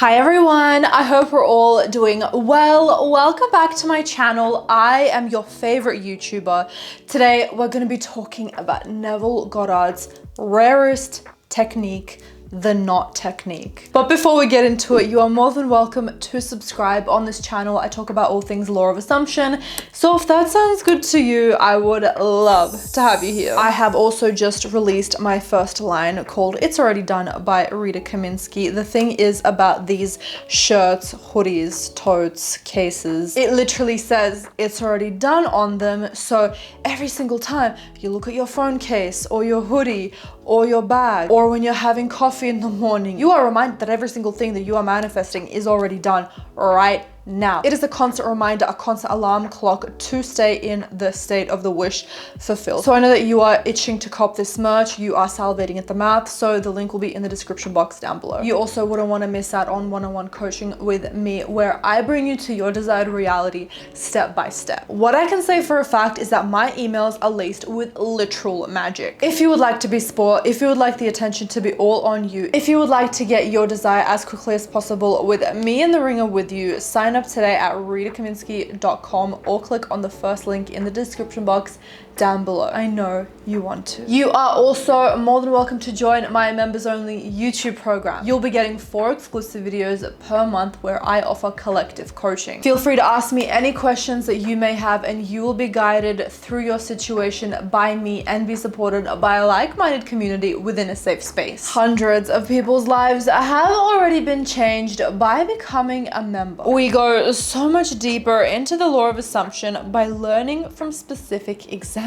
Hi everyone, I hope we're all doing well. Welcome back to my channel. I am your favorite YouTuber. Today we're going to be talking about Neville Goddard's rarest technique, the knot technique. But before we get into it, you are more than welcome to subscribe. On this channel I talk about all things law of assumption, so if that sounds good to you, I would love to have you here. I have also just released my first line called It's Already Done by RitaKaminski. The thing is about these shirts, hoodies, totes, cases, it literally says it's already done on them, so every single time you look at your phone case or your hoodie or your bag, or when you're having coffee in the morning, you are reminded that every single thing that you are manifesting is already done right now. It is a constant reminder, a constant alarm clock to stay in the state of the wish fulfilled. So I know that you are itching to cop this merch, you are salivating at the mouth, so the link will be in the description box down below. You also wouldn't want to miss out on one-on-one coaching with me, where I bring you to your desired reality step by step. What I can say for a fact is that my emails are laced with literal magic. If you would like to be sport, if you would like the attention to be all on you, if you would like to get your desire as quickly as possible with me in the ringer with you, sign up today at RitaKaminski.com or click on the first link in the description box down below. I know you want to. You are also more than welcome to join my members only YouTube program. You'll be getting 4 exclusive videos per month where I offer collective coaching. Feel free to ask me any questions that you may have, and you will be guided through your situation by me and be supported by a like-minded community within a safe space. Hundreds of people's lives have already been changed by becoming a member. We go so much deeper into the law of assumption by learning from specific examples.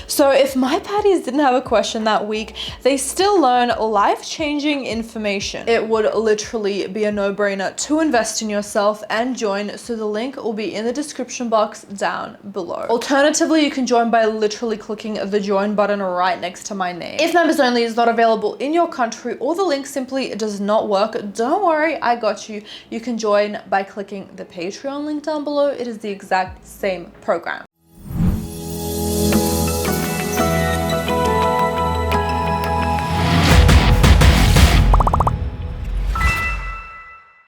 So if my patties didn't have a question that week, they still learn life-changing information. It would literally be a no-brainer to invest in yourself and join, so the link will be in the description box down below. Alternatively, you can join by literally clicking the join button right next to my name. If members only is not available in your country or the link simply does not work, don't worry, I got you. You can join by clicking the Patreon link down below. It is the exact same program.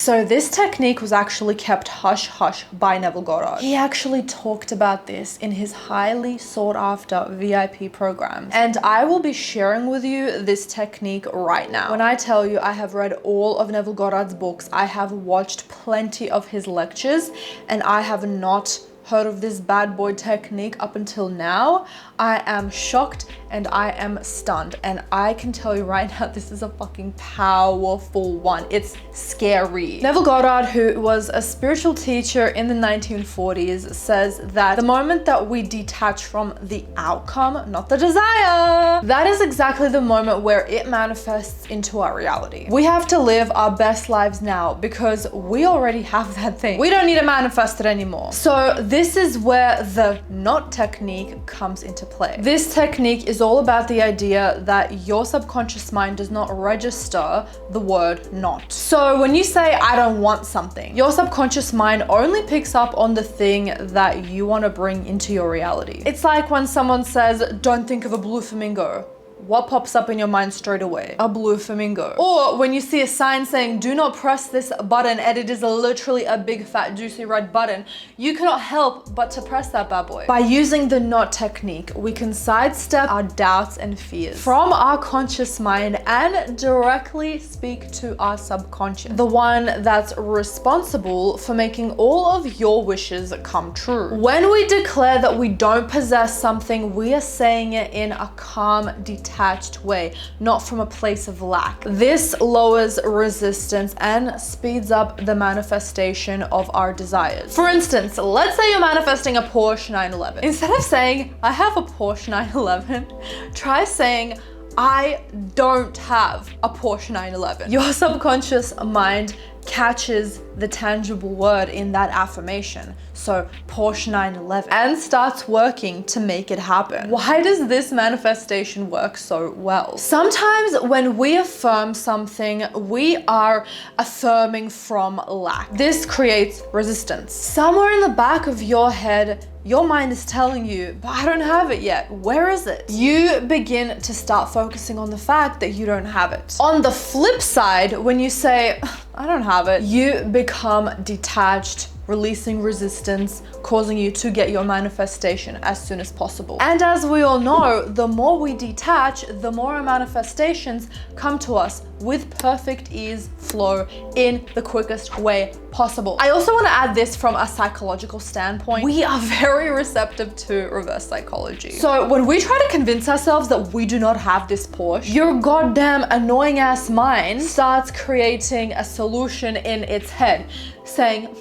So this technique was actually kept hush-hush by Neville Goddard. He actually talked about this in his highly sought-after VIP program. And I will be sharing with you this technique right now. When I tell you I have read all of Neville Goddard's books, I have watched plenty of his lectures, and I have not heard of this bad boy technique up until now, I am shocked and I am stunned. And I can tell you right now, this is a fucking powerful one. It's scary. Neville Goddard, who was a spiritual teacher in the 1940s, says that the moment that we detach from the outcome, not the desire, that is exactly the moment where it manifests into our reality. We have to live our best lives now because we already have that thing. We don't need to manifest it anymore. So this is where the knot technique comes into play. This technique is all about the idea that your subconscious mind does not register the word not. So when you say, I don't want something, your subconscious mind only picks up on the thing that you want to bring into your reality. It's like when someone says, don't think of a blue flamingo. What pops up in your mind straight away? A blue flamingo. Or when you see a sign saying, do not press this button, and it is literally a big fat juicy red button, you cannot help but to press that bad boy. By using the knot technique, we can sidestep our doubts and fears from our conscious mind and directly speak to our subconscious, the one that's responsible for making all of your wishes come true. When we declare that we don't possess something, we are saying it in a calm, detached way, not from a place of lack. This lowers resistance and speeds up the manifestation of our desires. For instance, let's say you're manifesting a Porsche 911. Instead of saying, I have a Porsche 911, try saying, I don't have a Porsche 911. Your subconscious mind catches the tangible word in that affirmation. so Porsche 911, and starts working to make it happen. Why does this manifestation work so well? Sometimes when we affirm something, we are affirming from lack. This creates resistance. Somewhere in the back of your head, your mind is telling you, but I don't have it yet. Where is it? You begin to start focusing on the fact that you don't have it. On the flip side, when you say, I don't have it, you become detached, releasing resistance, causing you to get your manifestation as soon as possible. And as we all know, the more we detach, the more our manifestations come to us with perfect ease, flow, in the quickest way possible. I also want to add this from a psychological standpoint. We are very receptive to reverse psychology. So when we try to convince ourselves that we do not have this Porsche, your goddamn annoying ass mind starts creating a solution in its head, saying,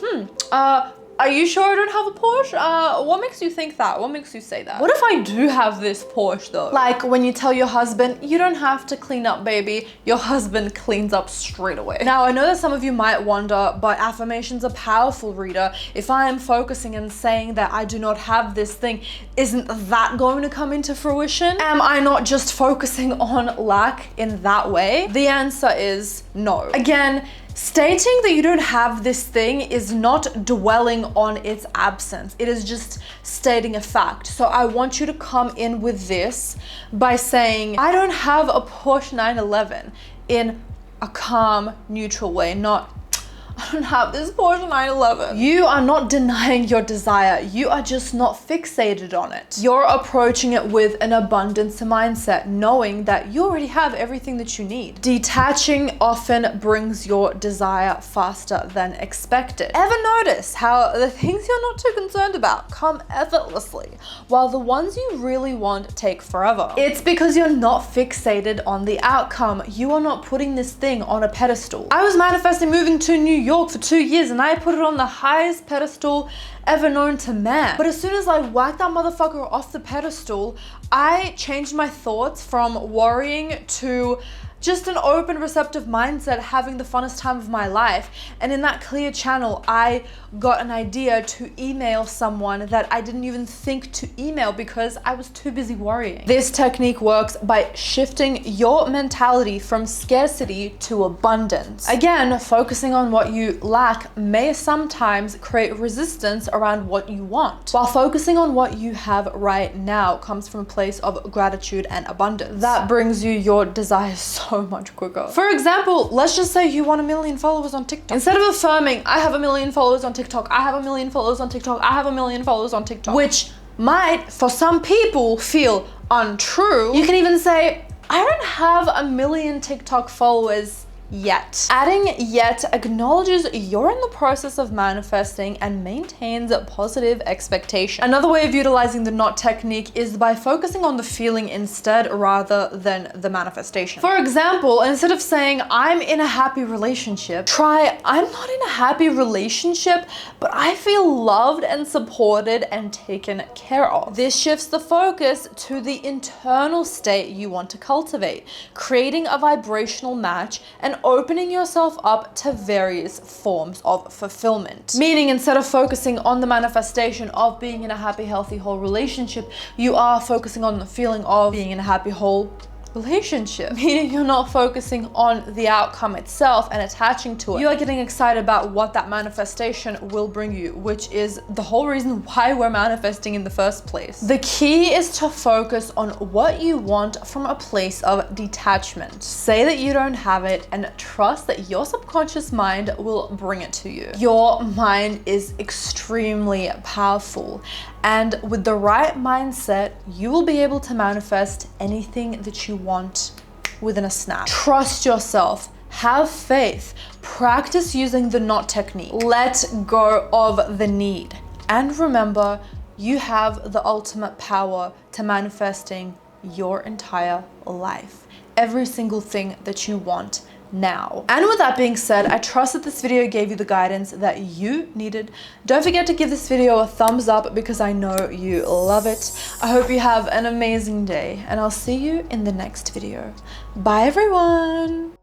are you sure I don't have a Porsche? What makes you think that? What makes you say that? What if I do have this Porsche though? Like when you tell your husband, you don't have to clean up, baby. Your husband cleans up straight away. Now, I know that some of you might wonder, but affirmations are powerful, Rita. If I am focusing and saying that I do not have this thing, isn't that going to come into fruition? Am I not just focusing on lack in that way? The answer is no. Again, stating that you don't have this thing is not dwelling on its absence. It is just stating a fact. So I want you to come in with this by saying, I don't have a Porsche 911 in a calm, neutral way, not I don't have this Porsche 911. You are not denying your desire. You are just not fixated on it. You're approaching it with an abundance mindset, knowing that you already have everything that you need. Detaching often brings your desire faster than expected. Ever notice how the things you're not too concerned about come effortlessly, while the ones you really want take forever? It's because you're not fixated on the outcome. You are not putting this thing on a pedestal. I was manifesting moving to New York for 2 years and I put it on the highest pedestal ever known to man. But as soon as I whacked that motherfucker off the pedestal, I changed my thoughts from worrying to just an open, receptive mindset, having the funnest time of my life. And in that clear channel, I got an idea to email someone that I didn't even think to email because I was too busy worrying. This technique works by shifting your mentality from scarcity to abundance. Again, focusing on what you lack may sometimes create resistance around what you want, while focusing on what you have right now comes from a place of gratitude and abundance. That brings you your desires so much quicker. For example, let's just say you want 1 million followers on TikTok. Instead of affirming, I have 1 million followers on TikTok, I have 1 million followers on TikTok, I have 1 million followers on TikTok, which might, for some people, feel untrue, you can even say, I don't have 1 million TikTok followers yet. Adding yet acknowledges you're in the process of manifesting and maintains a positive expectation. Another way of utilizing the not technique is by focusing on the feeling instead rather than the manifestation. For example, instead of saying I'm in a happy relationship, try I'm not in a happy relationship, but I feel loved and supported and taken care of. This shifts the focus to the internal state you want to cultivate, creating a vibrational match and opening yourself up to various forms of fulfillment. Meaning, instead of focusing on the manifestation of being in a happy, healthy, whole relationship, you are focusing on the feeling of being in a happy, whole relationship. Meaning you're not focusing on the outcome itself and attaching to it. You are getting excited about what that manifestation will bring you, which is the whole reason why we're manifesting in the first place. The key is to focus on what you want from a place of detachment. Say that you don't have it and trust that your subconscious mind will bring it to you. Your mind is extremely powerful, and with the right mindset, you will be able to manifest anything that you want within a snap. Trust yourself, have faith, practice using the not technique, let go of the need. And remember, you have the ultimate power to manifesting your entire life. Every single thing that you want now. And with that being said, I trust that this video gave you the guidance that you needed. Don't forget to give this video a thumbs up because I know you love it. I hope you have an amazing day and I'll see you in the next video. Bye everyone.